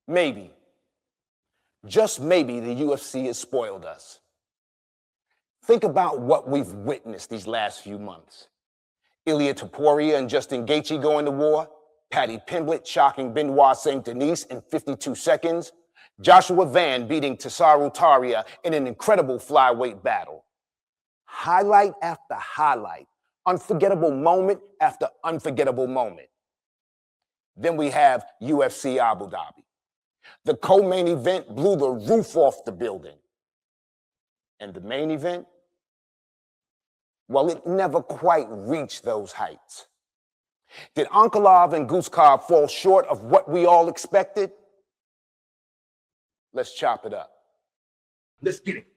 Maybe, just maybe, the UFC has spoiled us. Think about what we've witnessed these last few months. Ilia Topuria and Justin Gaethje going to war, Paddy Pimblett shocking Benoit St. Denis in 52 seconds, Joshua Van beating Tasaru Taria in an incredible flyweight battle. Highlight after highlight, unforgettable moment after unforgettable moment. Then we have UFC Abu Dhabi. The co-main event blew the roof off the building. And the main event? Well, it never quite reached those heights. Did Ankalaev and Guskov fall short of what we all expected? Let's chop it up. Let's get it.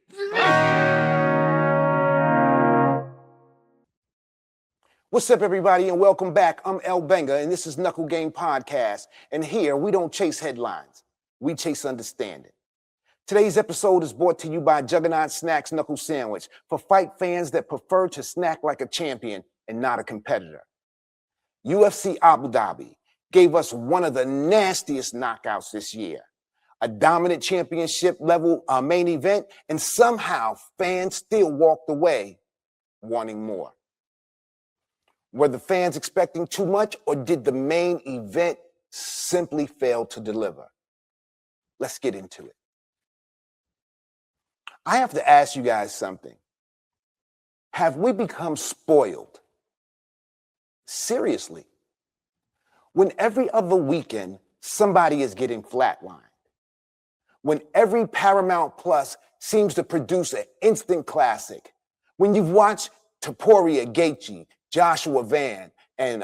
What's up, everybody, and welcome back. I'm El Benga, and this is Knuckle Game Podcast. And here, we don't chase headlines. We chase understanding. Today's episode is brought to you by Juggernaut Snacks Knuckle Sandwich for fight fans that prefer to snack like a champion and not a competitor. UFC Abu Dhabi gave us one of the nastiest knockouts this year. A dominant championship-level main event, and somehow fans still walked away wanting more. Were the fans expecting too much, or did the main event simply fail to deliver? Let's get into it. I have to ask you guys something. Have we become spoiled? Seriously. When every other weekend, somebody is getting flatlined. When every Paramount Plus seems to produce an instant classic. When you've watched Topuria Gaethje, Joshua Van, and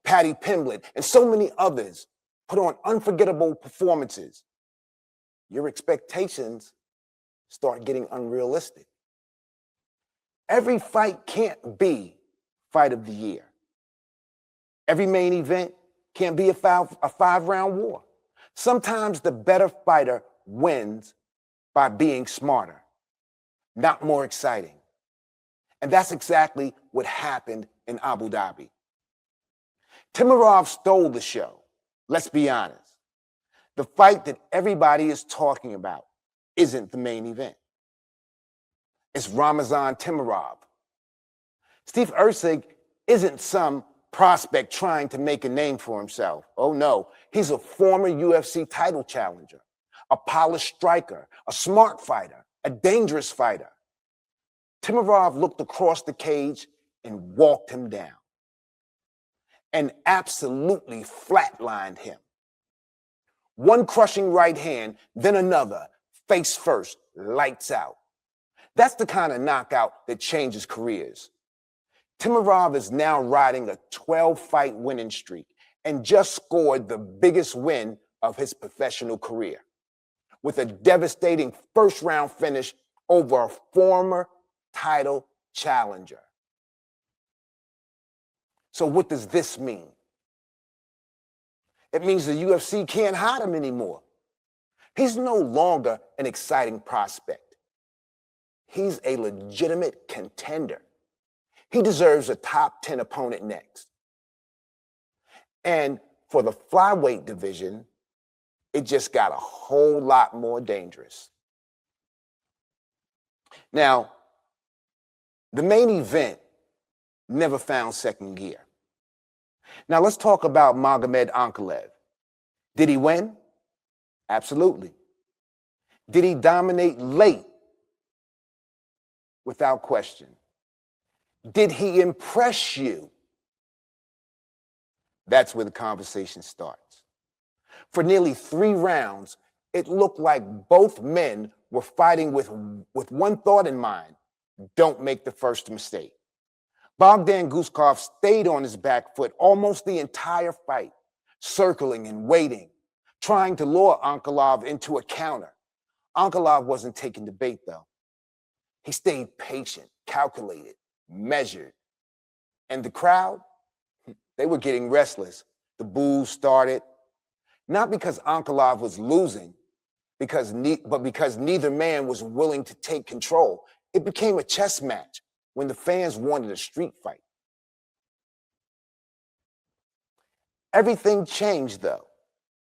Paddy Pimblett, and so many others put on unforgettable performances, your expectations start getting unrealistic. Every fight can't be fight of the year. Every main event can't be a five-round war. Sometimes the better fighter wins by being smarter, not more exciting. And that's exactly what happened in Abu Dhabi. Temirov stole the show. Let's be honest. The fight that everybody is talking about isn't the main event. It's Ramazan Temirov. Steve Erceg isn't some prospect trying to make a name for himself. Oh no, he's a former UFC title challenger, a polished striker, a smart fighter, a dangerous fighter. Temirov looked across the cage and walked him down and absolutely flatlined him. One crushing right hand, then another, face first, lights out. That's the kind of knockout that changes careers. Temirov is now riding a 12-fight winning streak and just scored the biggest win of his professional career with a devastating first-round finish over a former title challenger. So what does this mean? It means the UFC can't hide him anymore. He's no longer an exciting prospect. He's a legitimate contender. He deserves a top 10 opponent next. And for the flyweight division, it just got a whole lot more dangerous. Now, the main event never found second gear. Now, let's talk about Magomed Ankalaev. Did he win? Absolutely. Did he dominate late? Without question. Did he impress you? That's where the conversation starts. For nearly 3 rounds, it looked like both men were fighting with one thought in mind: don't make the first mistake. Bogdan Guskov stayed on his back foot almost the entire fight, circling and waiting, trying to lure Ankalaev into a counter. Ankalaev wasn't taking the bait, though. He stayed patient, calculated, measured. And the crowd, they were getting restless. The boos started, not because Ankalaev was losing, but because neither man was willing to take control. It became a chess match when the fans wanted a street fight. Everything changed, though,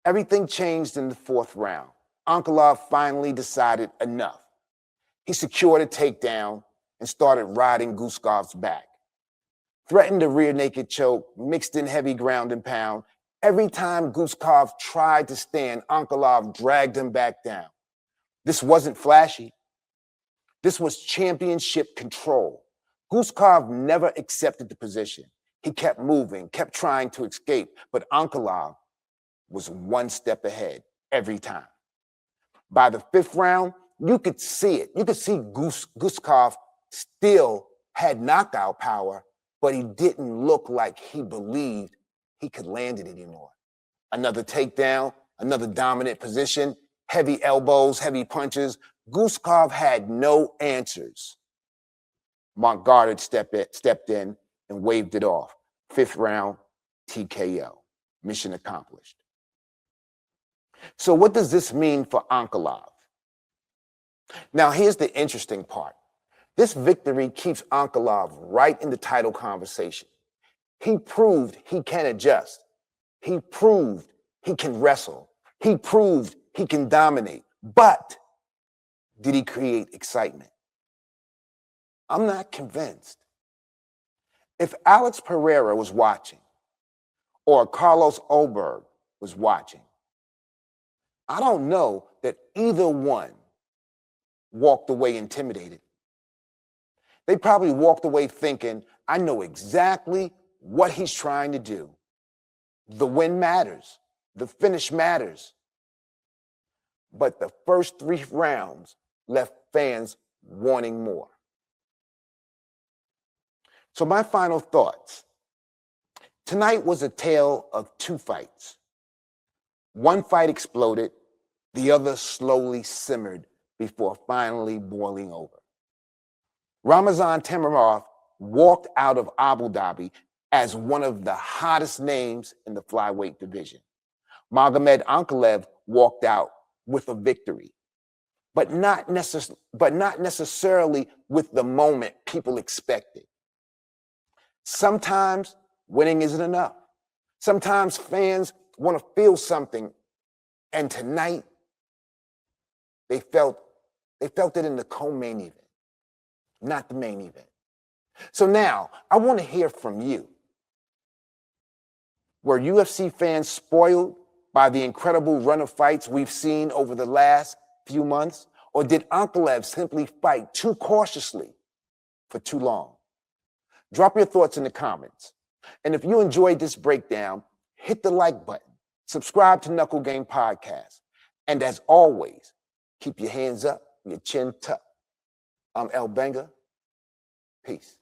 Everything changed in the fourth round. Ankalov finally decided enough. He secured a takedown and started riding Guskov's back. Threatened a rear naked choke, mixed in heavy ground and pound. Every time Guskov tried to stand, Ankalov dragged him back down. This wasn't flashy. This was championship control. Guskov never accepted the position. He kept moving, kept trying to escape, but Ankalov was one step ahead every time. By the fifth round, you could see it. You could see Guskov still had knockout power, but he didn't look like he believed he could land it anymore. Another takedown, another dominant position, heavy elbows, heavy punches. Guskov had no answers. Mark Goddard stepped in and waved it off. Fifth round, TKO. Mission accomplished. So what does this mean for Ankalov? Now, here's the interesting part. This victory keeps Ankalov right in the title conversation. He proved he can adjust. He proved he can wrestle. He proved he can dominate. But did he create excitement? I'm not convinced. If Alex Pereira was watching or Carlos Oberg was watching, I don't know that either one walked away intimidated. They probably walked away thinking, I know exactly what he's trying to do. The win matters. The finish matters. But the first 3 rounds left fans wanting more. So my final thoughts. Tonight was a tale of 2 fights. One fight exploded, the other slowly simmered before finally boiling over. Ramazan Temirov walked out of Abu Dhabi as one of the hottest names in the flyweight division. Magomed Ankalaev walked out with a victory, but not necessarily with the moment people expected. Sometimes winning isn't enough. Sometimes fans want to feel something, and tonight they felt it in the co-main event, not the main event. So now I want to hear from you. Were UFC fans spoiled by the incredible run of fights we've seen over the last few months? Or did Ankalaev simply fight too cautiously for too long? Drop your thoughts in the comments. And if you enjoyed this breakdown, hit the like button, subscribe to Knuckle Game Podcast. And as always, keep your hands up, your chin tucked. I'm El Benga. Peace.